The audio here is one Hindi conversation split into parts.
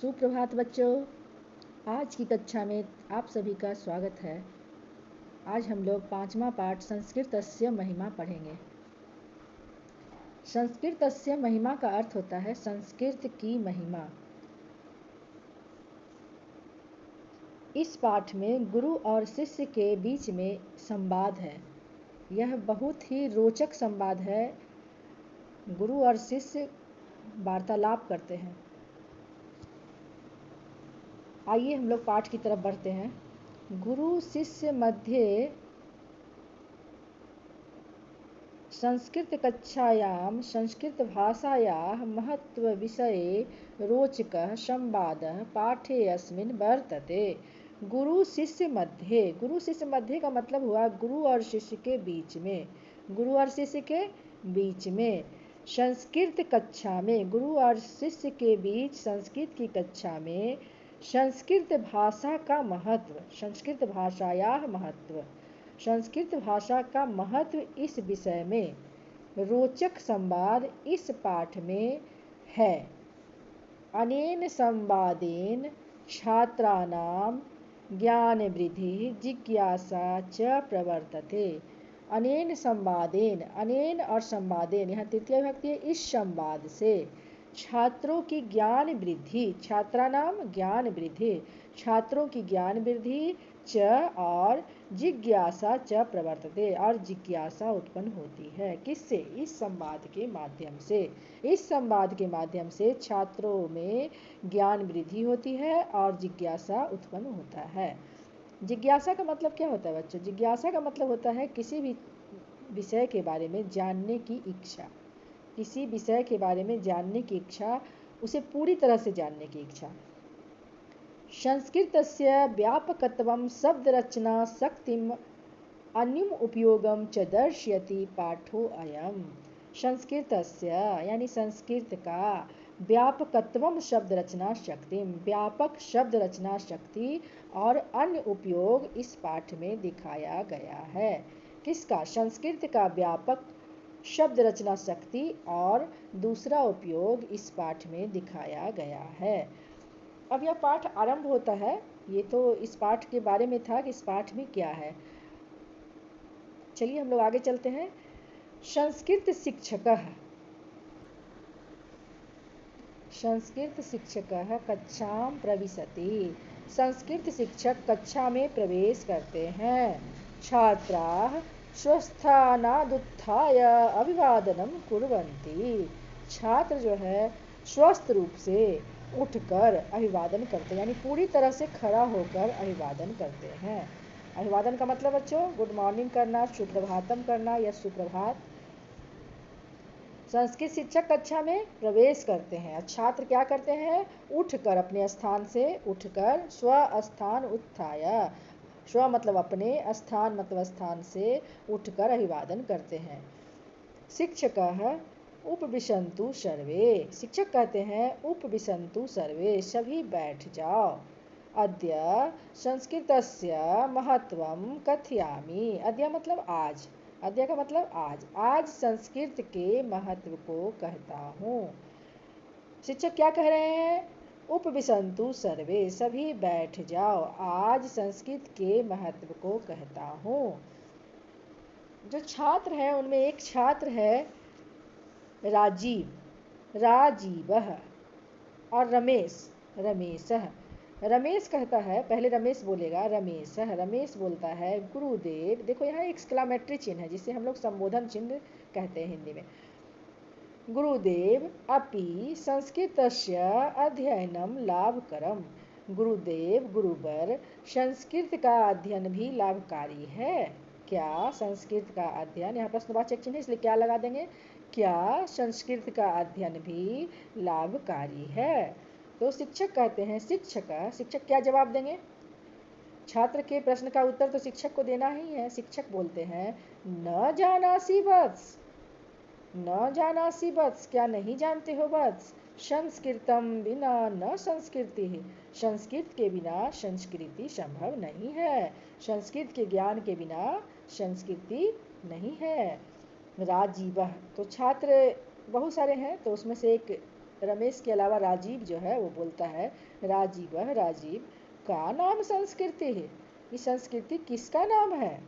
सुप्रभात बच्चों। आज की कक्षा में आप सभी का स्वागत है। आज हम लोग 5वां पाठ संस्कृतस्य महिमा पढ़ेंगे। संस्कृतस्य महिमा का अर्थ होता है संस्कृत की महिमा। इस पाठ में गुरु और शिष्य के बीच में संवाद है। यह बहुत ही रोचक संवाद है। गुरु और शिष्य वार्तालाप करते हैं। आइए हम लोग पाठ की तरफ बढ़ते हैं। गुरु शिष्य मध्य संस्कृतकक्षायां संस्कृतभाषायाः महत्त्वविषये रोचकः संवादः पाठेऽस्मिन् वर्तते। गुरु शिष्य मध्य का मतलब हुआ गुरु और शिष्य के बीच में। गुरु और शिष्य के बीच में संस्कृत कक्षा में, गुरु और शिष्य के बीच संस्कृत की कक्षा में संस्कृत भाषा का महत्व, संस्कृत भाषायाः महत्व, संस्कृत भाषा का महत्व इस विषय में रोचक संवाद इस पाठ में है। अनेन संवादेन छात्राणां ज्ञानवृद्धि जिज्ञासा च प्रवर्तते। अनेन संवादेन, अनेन और संवादेन, यहाँ तृतीय विभक्ति है। इस संवाद से छात्रों की ज्ञान वृद्धि, छात्राणाम ज्ञान वृद्धि, छात्रों की ज्ञान वृद्धि च और जिज्ञासा च प्रवर्तते, और जिज्ञासा उत्पन्न होती है। किससे? इस संवाद के माध्यम से। इस संवाद के माध्यम से छात्रों में ज्ञान वृद्धि होती है और जिज्ञासा उत्पन्न होता है। जिज्ञासा का मतलब क्या होता है बच्चों? जिज्ञासा का मतलब होता है किसी भी विषय के बारे में जानने की इच्छा। किसी विषय के बारे में जानने की इच्छा, उसे पूरी तरह से जानने की इच्छा। संस्कृतस्य व्यापकत्वं शब्दरचना शक्तिम अन्युम उपयोगम च दर्शयति पाठो अयम। संस्कृतस्य यानी संस्कृत का व्यापकत्वम शब्द रचना शक्ति, व्यापक शब्द रचना शक्ति और अन्य उपयोग इस पाठ में दिखाया गया है। किसका? संस्कृत का व्यापक शब्द रचना शक्ति और दूसरा उपयोग इस पाठ में दिखाया गया है। अब यह पाठ आरंभ होता है। ये तो इस पाठ के बारे में था कि इस पाठ में क्या है। चलिए हम लोग आगे चलते हैं। संस्कृत शिक्षकः कक्षां प्रविशति। संस्कृत शिक्षक कक्षा में प्रवेश करते हैं। छात्राः स्वस्थानादुत्थाय अभिवादनं कुर्वन्ति। छात्र जो है स्वस्थ रूप से उठकर अभिवादन करते हैं, यानी पूरी तरह से खड़ा होकर अभिवादन करते हैं। अभिवादन का मतलब बच्चों गुड मॉर्निंग करना, सुप्रभातम करना या सुप्रभात। संस्कृत शिक्षक कक्षा में प्रवेश करते हैं। छात्र क्या करते हैं? उठकर, अपने स्थान से उठकर, स्वस्थान उत्थाय, स्व मतलब अपने, स्थान मतलब स्थान से उठकर अभिवादन करते हैं। शिक्षकः उपविशन्तु सर्वे। शिक्षक कहते हैं उपविशन्तु सर्वे, सभी बैठ जाओ। अद्य संस्कृतस्य महत्वं कथयामि। अद्य मतलब आज, अद्य का मतलब आज। आज संस्कृत के महत्व को कहता हूँ। शिक्षक क्या कह रहे हैं? उपविशन्तु सर्वे, सभी बैठ जाओ। आज संस्कृत के महत्व को कहता हूँ। जो छात्र हैं उनमें एक छात्र है राजीवः और रमेशः। रमेश कहता है, पहले रमेश बोलेगा, रमेश बोलता है गुरुदेव। देखो यहाँ एक्सक्लामेटरी चिन्ह है जिसे हम लोग संबोधन चिन्ह कहते हैं हिंदी में। गुरुदेव अपि संस्कृतस्य अध्ययनं लाभकरम्। गुरुदेव, गुरुवर, संस्कृत का अध्ययन भी लाभकारी है क्या? संस्कृत का अध्ययन, यहाँ प्रश्नवाचक चिन्ह इसलिए क्या लगा देंगे? क्या संस्कृत का अध्ययन भी लाभकारी है? तो शिक्षक कहते हैं, शिक्षक क्या जवाब देंगे? छात्र के प्रश्न का उत्तर तो शिक्षक को देना ही है। शिक्षक बोलते हैं न जानासि वत्स, न जानासि वत्स, क्या नहीं जानते हो वत्स? संस्कृतम बिना न संस्कृति, संस्कृत के बिना संस्कृति संभव नहीं है। संस्कृत के ज्ञान के बिना संस्कृति नहीं है। राजीवः, तो छात्र बहुत सारे हैं तो उसमें से एक रमेश के अलावा राजीव जो है वो बोलता है, राजीव का नाम संस्कृति है। ये संस्कृति किसका नाम है?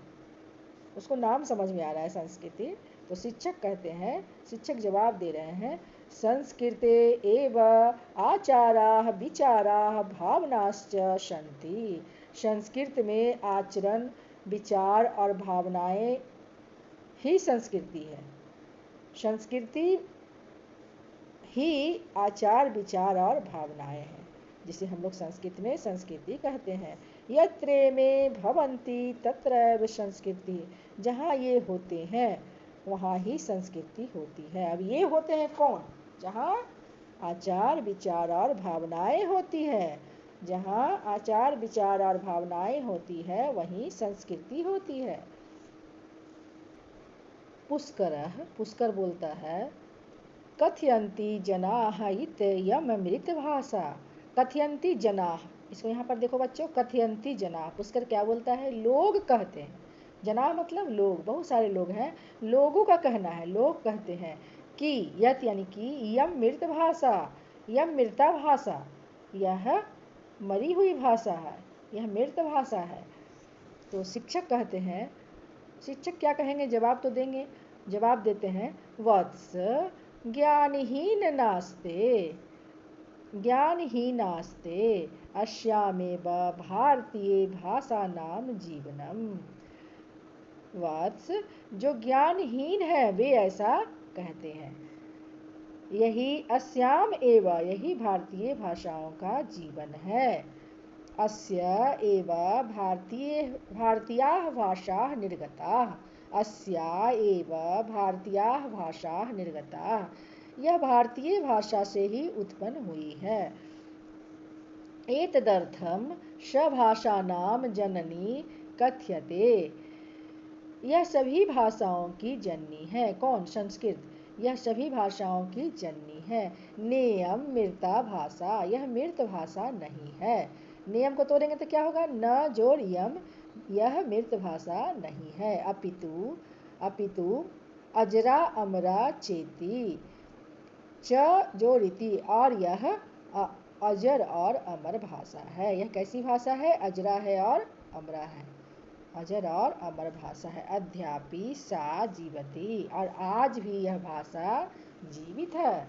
उसको नाम समझ में आ रहा है संस्कृति। तो शिक्षक कहते हैं, शिक्षक जवाब दे रहे हैं, संस्कृते एव आचाराः विचाराः भावनाश्च सन्ति। संस्कृत में आचरण, विचार और भावनाएं ही संस्कृति है। संस्कृति ही आचार, विचार और भावनाएं हैं, जिसे हम लोग संस्कृत में संस्कृति कहते हैं। यत्रे में भवन्ति तत्रैव संस्कृति। जहाँ ये होते हैं वहाँ ही संस्कृति होती है। अब ये होते हैं कौन? जहाँ आचार, विचार और भावनाएं होती है। जहाँ आचार, विचार और भावनाएं होती है वहीं संस्कृति होती है। पुष्कर बोलता है, कथयन्ति जनाः इत्ययम् अमृत भाषा। कथयन्ति जनाः, इसको यहाँ पर देखो बच्चों, कथयन्ति जनाः। पुष्कर क्या बोलता है? लोग कहते हैं। जना मतलब लोग, बहुत सारे लोग हैं, लोगों का कहना है, लोग कहते हैं कि यत यानी कि यम मृत भाषा, यम मृता भाषा, यह मरी हुई भाषा है, यह मृत भाषा है। तो शिक्षक कहते हैं, शिक्षक क्या कहेंगे? जवाब तो देंगे। जवाब देते हैं, वत्स ज्ञानहीन नास्ते अस्यामेव भारतीय भाषानां जीवनम। वत्स, जो ज्ञानहीन है वे ऐसा कहते हैं। यही अस्याम एव, यही भारतीय भाषाओं का जीवन है। अस्य एव भारतीयाः भाषाः निर्गताः। अस्या एव भारतीयाः भाषाः निर्गताः। यह भारतीय भाषा से ही उत्पन्न हुई है। एतदर्थं सभाषानां जननी कथ्यते। यह सभी भाषाओं की जननी है। कौन? संस्कृत। यह सभी भाषाओं की जननी है। नेयम मृता भाषा, यह मृत भाषा नहीं है। नियम को तोड़ेंगे तो क्या होगा? न जोड़ यम, यह मृत भाषा नहीं है। अपितु अजरा अमरा चेती, च जोड़िति, और यह अजर और अमर भाषा है। यह कैसी भाषा है? अजरा है और अमरा है, अजर और अमर भाषा है। अद्यापि सा जीवति, और आज भी यह भाषा जीवित है।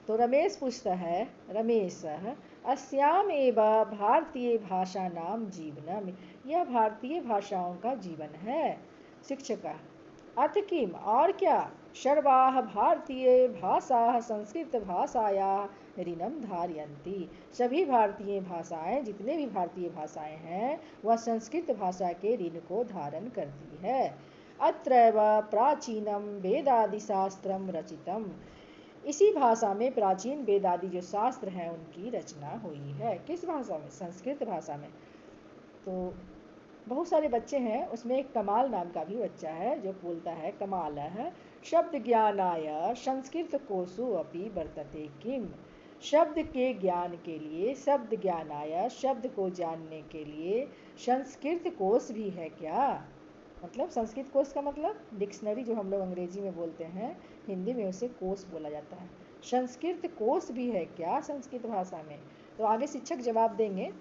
तो रमेश पूछता है, रमेशः अस्याम एव भारतीय भाषानां जीवनम। यह भारतीय भाषाओं का जीवन है। शिक्षक, अथ किम, और क्या? सर्वाः भारतीय भाषाः संस्कृत भाषायाः ऋणम धारयन्ति। सभी भारतीय भाषाएं, जितने भी भारतीय भाषाएं हैं वह संस्कृत भाषा के ऋण को धारण करती है। अत्रैव प्राचीनम वेदादिशास्त्रम रचितम। इसी भाषा में प्राचीन वेदादि जो शास्त्र हैं उनकी रचना हुई है। किस भाषा में? संस्कृत भाषा में। तो बहुत सारे बच्चे हैं, उसमें एक कमाल नाम का भी बच्चा है जो बोलता है, कमालः शब्द ज्ञानाय संस्कृत कोशो अपि वर्तते किम। शब्द के ज्ञान के लिए, शब्द ज्ञानाय, शब्द को जानने के लिए संस्कृत कोश भी है क्या? मतलब संस्कृत कोश का मतलब डिक्शनरी, जो हम लोग अंग्रेजी में बोलते हैं, हिंदी में उसे कोश बोला जाता है। संस्कृत कोश भी है क्या संस्कृत भाषा में? तो आगे शिक्षक जवाब देंगे,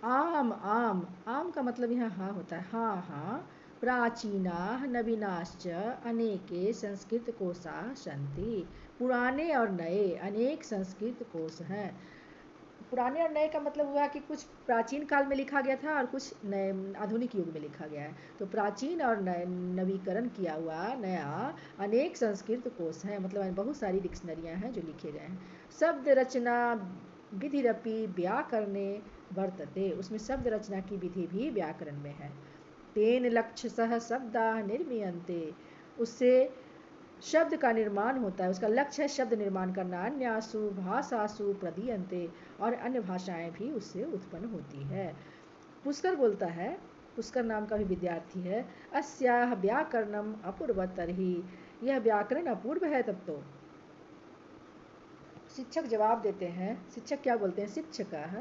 आम आम, आम का मतलब यहाँ हाँ होता है, हाँ हाँ, प्राचीनाः नवीनाश्च अनेके संस्कृत कोशाः सन्ति। पुराने और नए अनेक संस्कृत कोश हैं। पुराने और नए का मतलब हुआ कि कुछ प्राचीन काल में लिखा गया था और कुछ नए आधुनिक युग में लिखा गया है। तो प्राचीन और नवीकरण किया हुआ नया अनेक संस्कृत कोश हैं, मतलब बहुत सारी डिक्शनरियाँ हैं जो लिखे गए हैं। शब्द रचना विधिरपि व्याकरणे वर्तते। उसमें शब्द रचना की विधि भी व्याकरण में है। तेन लक्ष्यशः शब्दाः निर्मीयन्ते। उससे शब्द का निर्माण होता है, उसका लक्ष्य है शब्द निर्माण करना। अन्यासु भाषासु प्रदीयन्ते, और अन्य भाषाएं भी उससे उत्पन्न होती है। पुष्कर बोलता है, पुष्कर नाम का भी विद्यार्थी है, अस्याः व्याकरणम अपूर्वतर्हि। यह व्याकरण अपूर्व है तब तो। शिक्षक जवाब देते हैं, शिक्षक क्या बोलते हैं? शिक्षकः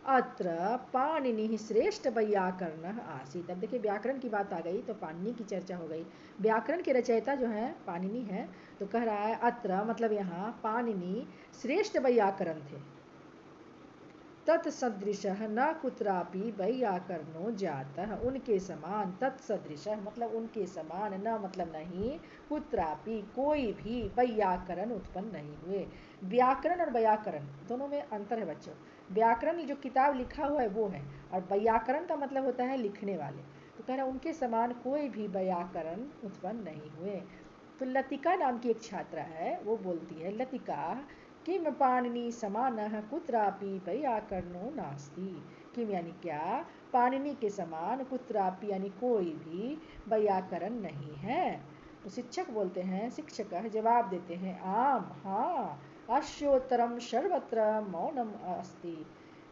अत्र पाणिनि श्रेष्ठ वैयाकरण आसीत। अब देखिए व्याकरण की बात आ गई तो पाणिनि की चर्चा हो गई। व्याकरण के रचयिता जो है पाणिनि है, तो कह रहा है अत्र मतलब यहाँ पाणिनि श्रेष्ठ वैयाकरण थे। तत्सदृशः न कुत्रापि वैयाकरणो जातः, उनके समान, तत्सदृशः मतलब उनके समान, न मतलब नहीं, कुत्रापि कोई भी वैयाकरण उत्पन्न नहीं हुए। व्याकरण और वैयाकरण दोनों में अंतर है बच्चों। व्याकरण जो किताब लिखा हुआ है वो है, और वैयाकरण का मतलब होता है लिखने वाले। तो कह रहा उनके समान कोई भी वैयाकरण उत्पन्न नहीं हुए। तो लतिका नाम की एक छात्रा है, वो बोलती है, लतिका किम पाणिनि समानः कुत्रापि वैयाकरणो नास्ति। किम यानी क्या, पाणिनि के समान कुत्रापि यानी कोई भी वैयाकरण नहीं है। तो शिक्षक बोलते हैं, शिक्षक जवाब देते हैं, आम हाँ, अश्योत्तरम सर्वत्र मौनम अस्ति।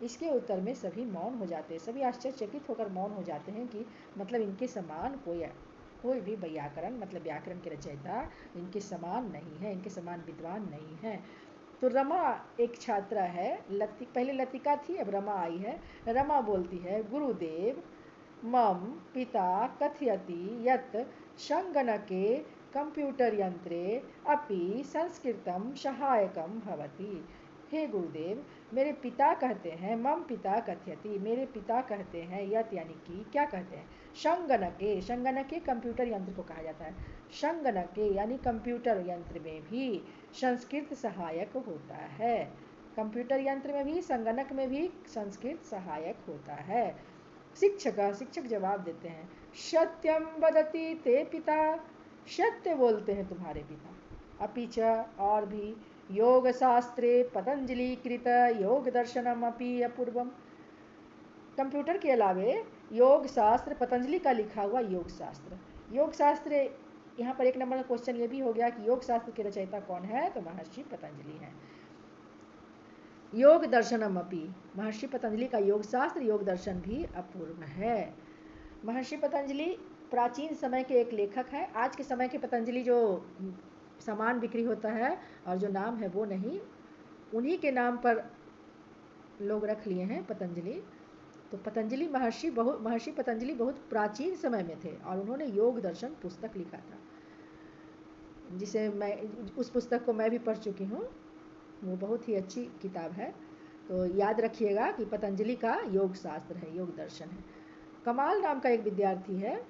इसके उत्तर में सभी मौन हो जाते हैं, सभी आश्चर्यचकित होकर मौन हो जाते हैं कि मतलब इनके समान कोई भी वैयाकरण मतलब व्याकरण के रचयिता इनके समान नहीं है, इनके समान विद्वान नहीं है। तो रमा एक छात्रा है, पहले लतिका थी अब रमा आई है। रमा बोलती है, गुरुदेव मम पिता कथयति यत् संगणके कंप्यूटर यंत्रे अपि संस्कृतम सहायकम भवति। हे गुरुदेव, मेरे पिता कहते हैं, मम पिता कथयति मेरे पिता कहते हैं, यत यानी कि क्या कहते हैं, संगणके, संगणके कंप्यूटर यंत्र को कहा जाता है, संगणके यानी कंप्यूटर यंत्र में भी संस्कृत सहायक होता है। कंप्यूटर यंत्र में भी संगणक में भी संस्कृत सहायक होता है। शिक्षक जवाब देते हैं, सत्यम वदति ते पिता, सत्य बोलते हैं तुम्हारे पिता। अपिच और भी योग शास्त्रे पतंजलि कृत योग दर्शनम अपि अपूर्वम, कंप्यूटर के अलावे योग शास्त्र पतंजलि का लिखा हुआ योग शास्त्र। योग शास्त्र यहाँ पर एक नंबर का क्वेश्चन ये भी हो गया कि योग शास्त्र के रचयिता कौन है, तो महर्षि पतंजलि हैं। योग दर्शनम अपि, महर्षि पतंजलि का योग शास्त्र योग दर्शन भी अपूर्व है। महर्षि पतंजलि प्राचीन समय के एक लेखक है। आज के समय के पतंजलि जो सामान बिक्री होता है और जो नाम है वो नहीं, उन्हीं के नाम पर लोग रख लिए हैं पतंजलि। तो पतंजलि महर्षि पतंजलि बहुत प्राचीन समय में थे और उन्होंने योग दर्शन पुस्तक लिखा था, जिसे मैं, उस पुस्तक को मैं भी पढ़ चुकी हूँ, वो बहुत ही अच्छी किताब है। तो याद रखिएगा कि पतंजलि का योग शास्त्र है, योग दर्शन है। कमाल नाम का एक विद्यार्थी है,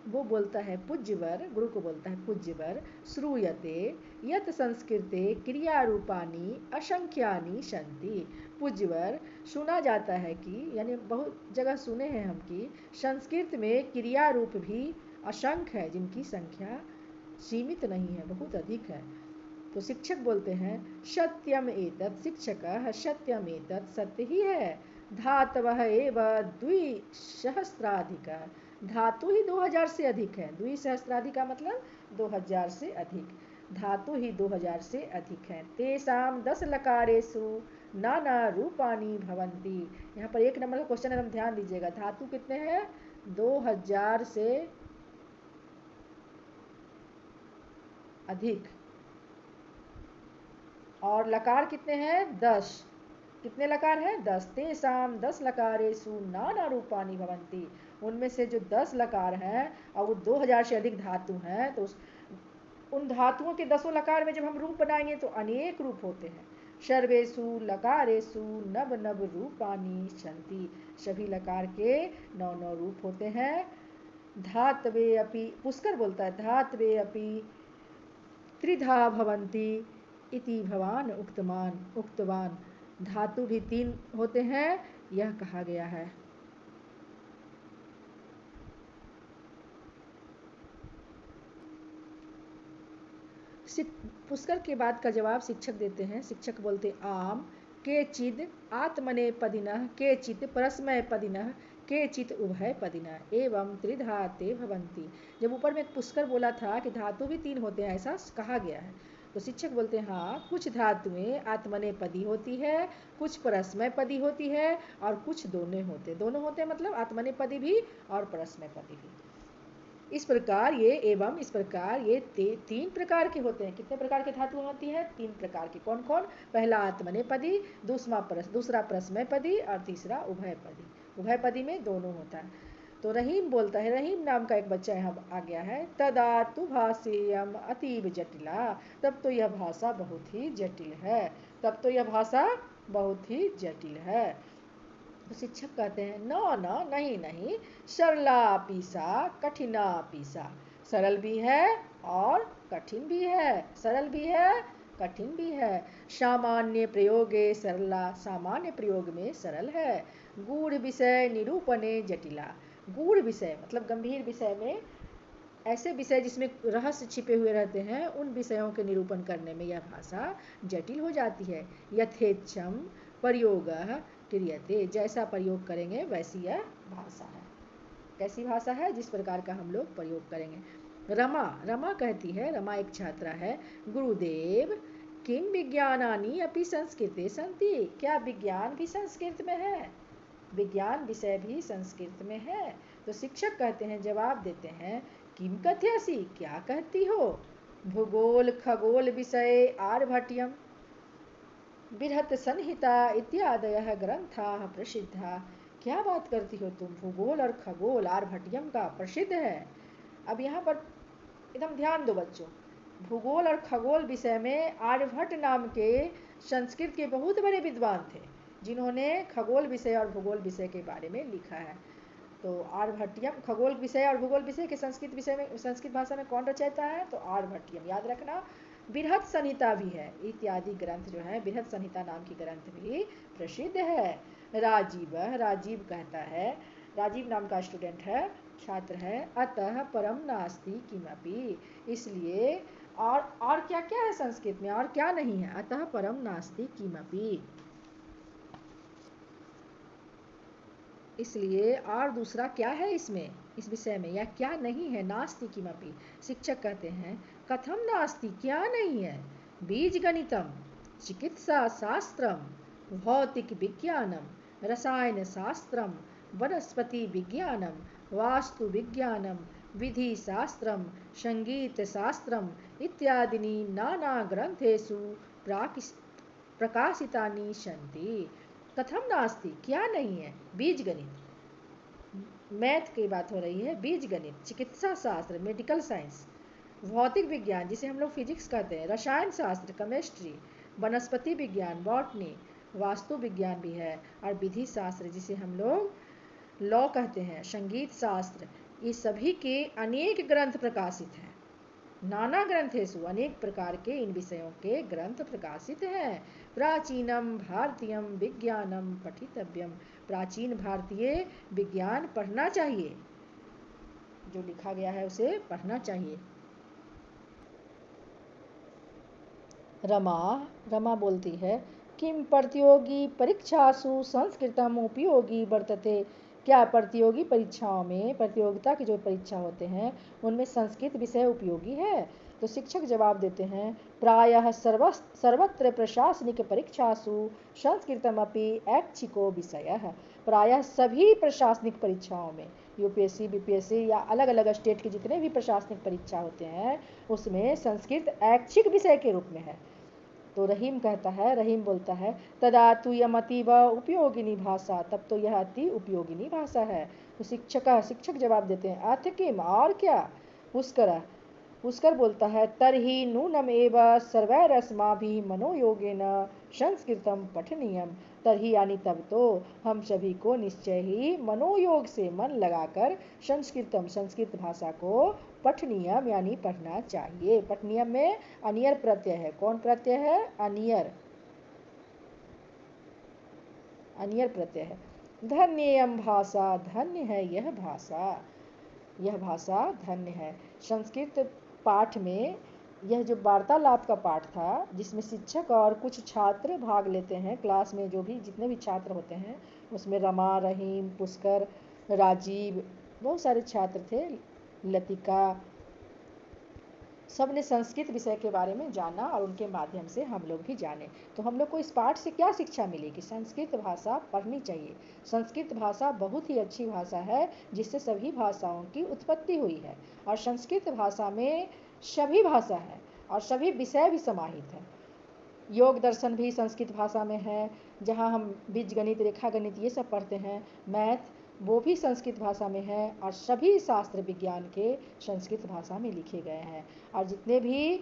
वो बोलता है, पूज्यवर, गुरु को बोलता है, पूज्यवर श्रूयते यत संस्कृते क्रिया रूपानी असंख्यानी सन्ति। पूज्यवर सुना जाता है कि, यानी बहुत जगह सुने हैं हम कि संस्कृत में क्रिया रूप भी असंख्य है, जिनकी संख्या सीमित नहीं है, बहुत अधिक है। तो शिक्षक बोलते हैं, सत्यम एतत्, शिक्षक सत्यम एतत्, सत्य ही है, धातवः एव द्विसहस्राधिक, धातु ही 2000 से अधिक है। द्विसहस्राधिक का मतलब 2000 से अधिक, धातु ही 2000 से अधिक है। तेषां 10 लकारेषु नाना रूपानी भवन्ति। यहाँ पर एक नंबर का क्वेश्चन है, हम ध्यान दीजिएगा, धातु कितने हैं, 2000 से अधिक, और लकार कितने हैं, 10। कितने लकार हैं, 10। तेषां 10 लकारेषु नाना रूपानी भवन्ति, उनमें से जो 10 लकार हैं और वो 2000 से अधिक धातु हैं, तो उन धातुओं के 10 लकार में जब हम रूप बनाएंगे तो अनेक रूप होते हैं। सर्वेषु लकारेषु नव नव रूपानी सन्ति, सभी लकार के 9 रूप होते हैं। धातवे अपि, पुष्कर बोलता है, धातवे अपि त्रिधा भवन्ति इति भवान उक्तवान, धातु भी 3 होते हैं, यह कहा गया है। पुष्कर के बाद का जवाब शिक्षक देते हैं। शिक्षक बोलते, आम केचिद आत्मनेपदिनः केचित् परस्मैपदिनः केचित् उभयपदिनः एवं त्रिधा ते भवन्ति। जब ऊपर में एक पुष्कर बोला था कि धातु भी 3 होते हैं, ऐसा कहा गया है, तो शिक्षक बोलते हैं, हाँ, कुछ धातुएं आत्मनेपदी होती है, कुछ परस्मैपदी होती है, और कुछ दोनों होते मतलब आत्मनेपदी भी और परस्मैपदी भी। इस प्रकार ये तीन प्रकार के होते हैं। कितने प्रकार के धातु होती है? तीन प्रकार के। कौन कौन? पहला आत्मनेपदी, दूसरा परस्मैपदी और तीसरा उभयपदी। उभयपदी में दोनों होता है। तो रहीम बोलता है, रहीम नाम का एक बच्चा यहाँ आ गया है। तदा तु भाषेयम अतीव जटिला, तब तो यह भाषा बहुत ही जटिल है। तब तो यह भाषा बहुत ही जटिल है। तो शिक्षक कहते हैं न न नहीं नहीं, सरला पीसा कठिना पीसा। सरल भी है और कठिन भी है। सरल भी है, कठिन भी है। सामान्य प्रयोगे सरला, सामान्य प्रयोग में सरल है। गूढ़ विषय निरूपणे जटिला। गूढ़ विषय मतलब गंभीर विषय में, ऐसे विषय जिसमें रहस्य छिपे हुए रहते हैं, उन विषयों के निरूपण करने में यह भाषा जटिल हो जाती है। यथेच्छम प्रयोगः क्रियते, जैसा प्रयोग करेंगे वैसी यह भाषा है। कैसी भाषा है? जिस प्रकार का हम लोग प्रयोग करेंगे। रमा कहती है, रमा एक छात्रा है, गुरुदेव किम विज्ञानानि अपि संस्कृते सन्ति। क्या विज्ञान भी संस्कृत में है? विज्ञान विषय भी संस्कृत में है। तो शिक्षक कहते हैं, जवाब देते हैं, किम कथ्यसि, क्या कहती हो? भूगोल खगोल विषय आर्भट्यम बृहत् संहिता इत्यादयः ग्रंथाः प्रसिद्धा। क्या बात करती हो तुम? भूगोल और खगोल आर्भट्यम का प्रसिद्ध है। अब यहाँ पर एकदम ध्यान दो बच्चों। भूगोल और खगोल विषय में आर्यभट्ट नाम के संस्कृत के बहुत बड़े विद्वान थे, जिन्होंने खगोल विषय और भूगोल विषय के बारे में लिखा है। तो आर्यभट्टियम, खगोल विषय और भूगोल विषय के संस्कृत विषय में, संस्कृत भाषा में कौन रचयिता है? तो आर्यभट्टियम, याद रखना। बृहत् संहिता भी है, इत्यादि ग्रंथ जो है, बृहत् संहिता नाम की ग्रंथ भी प्रसिद्ध है। राजीव कहता है, राजीव नाम का स्टूडेंट है, छात्र है, अतः परम नास्ति किमपि, इसलिए और क्या क्या है संस्कृत में, और क्या नहीं है? अतः परम नास्ति किमपि, इसलिए और दूसरा क्या है इसमें, इस विषय में, या क्या नहीं है? नास्ति किमपि। शिक्षक कहते हैं, कथम नास्ति, क्या नहीं है? बीज गणितम, चिकित्सा शास्त्रम, भौतिक विज्ञानम, रसायन शास्त्रम, वनस्पति विज्ञानम, वास्तु विज्ञानम, विधि शास्त्रम, संगीत शास्त्रम इत्यादीनि नाना ग्रंथेषु प्रकाशितानि सन्ति। कथम नास्ति, क्या नहीं है? बीज गणित, मैथ की बात हो रही है, बीज गणित, चिकित्सा शास्त्र मेडिकल साइंस, भौतिक विज्ञान जिसे हम लोग फिजिक्स कहते हैं, रसायन शास्त्र केमिस्ट्री, वनस्पति विज्ञान बॉटनी, वास्तु विज्ञान भी है, और विधि शास्त्र जिसे हम लोग लॉ कहते हैं, संगीत शास्त्र, ये सभी के अनेक ग्रंथ प्रकाशित हैं। नाना ग्रंथेषु, अनेक प्रकार के इन विषयों के ग्रंथ प्रकाशित हैं। प्राचीनम भारतीयम विज्ञानम पठितव्यम, प्राचीन भारतीय विज्ञान पढ़ना चाहिए, जो लिखा गया है उसे पढ़ना चाहिए। रमा बोलती है, किम प्रतियोगी परीक्षासु संस्कृतम उपयोगी वर्तते। क्या प्रतियोगी परीक्षाओं में, प्रतियोगिता की जो परीक्षा होते हैं उनमें संस्कृत विषय उपयोगी है? तो शिक्षक जवाब देते हैं, प्रायः सर्वत्र प्रशासनिक परीक्षासु संस्कृतमपि ऐच्छिको विषयः। प्रायः सभी प्रशासनिक परीक्षाओं में, यूपीएससी बीपीएससी या अलग अलग स्टेट के जितने भी प्रशासनिक परीक्षा होते हैं उसमें संस्कृत ऐच्छिक विषय के रूप में है। तो रहीम बोलता है, तदा तु यमतीव उपयोगिनी भाषा, तब तो यह अति उपयोगिनी भाषा है। तो शिक्षक जवाब देते हैं, अथ किम, और क्या? पुष्कर बोलता है, तर्हि नूनमेव सर्वैरस्माभिः मनोयोगेन संस्कृतम पठनीयम। तर्हि यानी तब तो हम सभी को निश्चय ही मनोयोग से, मन लगाकर संस्कृत भाषा को पठनीयम यानी पढ़ना चाहिए। पठनीयम में अनियर प्रत्यय है। कौन प्रत्यय है? अनियर प्रत्यय है। धन्ययम भाषा, धन्य है यह भाषा धन्य है। संस्कृत पाठ में यह जो वार्तालाप का पाठ था, जिसमें शिक्षक और कुछ छात्र भाग लेते हैं, क्लास में जो भी जितने भी छात्र होते हैं उसमें रमा, रहीम, पुष्कर, राजीव, बहुत सारे छात्र थे, लतिका, सबने संस्कृत विषय के बारे में जाना और उनके माध्यम से हम लोग भी जाने। तो हम लोग को इस पाठ से क्या शिक्षा मिलेगी? संस्कृत भाषा पढ़नी चाहिए। संस्कृत भाषा बहुत ही अच्छी भाषा है जिससे सभी भाषाओं की उत्पत्ति हुई है, और संस्कृत भाषा में सभी भाषा है और सभी विषय भी समाहित है। योग दर्शन भी संस्कृत भाषा में है, जहाँ हम बीज गणित, रेखा गणित ये सब पढ़ते हैं, मैथ, वो भी संस्कृत भाषा में है, और सभी शास्त्र विज्ञान के संस्कृत भाषा में लिखे गए हैं। और जितने भी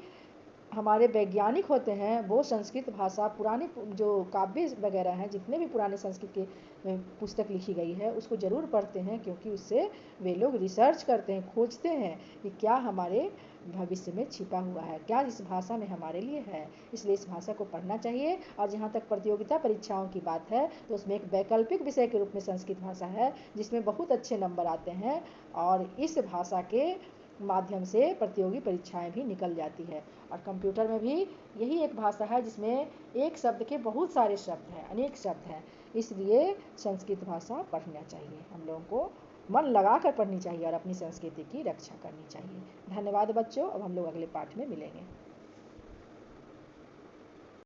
हमारे वैज्ञानिक होते हैं वो संस्कृत भाषा, पुराने जो काव्य वगैरह हैं, जितने भी पुराने संस्कृत के पुस्तक लिखी गई है उसको ज़रूर पढ़ते हैं, क्योंकि उससे वे लोग रिसर्च करते हैं, खोजते हैं कि क्या हमारे भविष्य में छिपा हुआ है, क्या इस भाषा में हमारे लिए है। इसलिए इस भाषा को पढ़ना चाहिए। और जहाँ तक प्रतियोगिता परीक्षाओं की बात है तो उसमें एक वैकल्पिक विषय के रूप में संस्कृत भाषा है, जिसमें बहुत अच्छे नंबर आते हैं, और इस भाषा के माध्यम से प्रतियोगी परीक्षाएं भी निकल जाती है। और कंप्यूटर में भी यही एक भाषा है जिसमें एक शब्द के बहुत सारे शब्द हैं, अनेक शब्द हैं। इसलिए संस्कृत भाषा पढ़ना चाहिए, हम लोगों को मन लगा कर पढ़नी चाहिए और अपनी संस्कृति की रक्षा करनी चाहिए। धन्यवाद बच्चों। अब हम लोग अगले पाठ में मिलेंगे।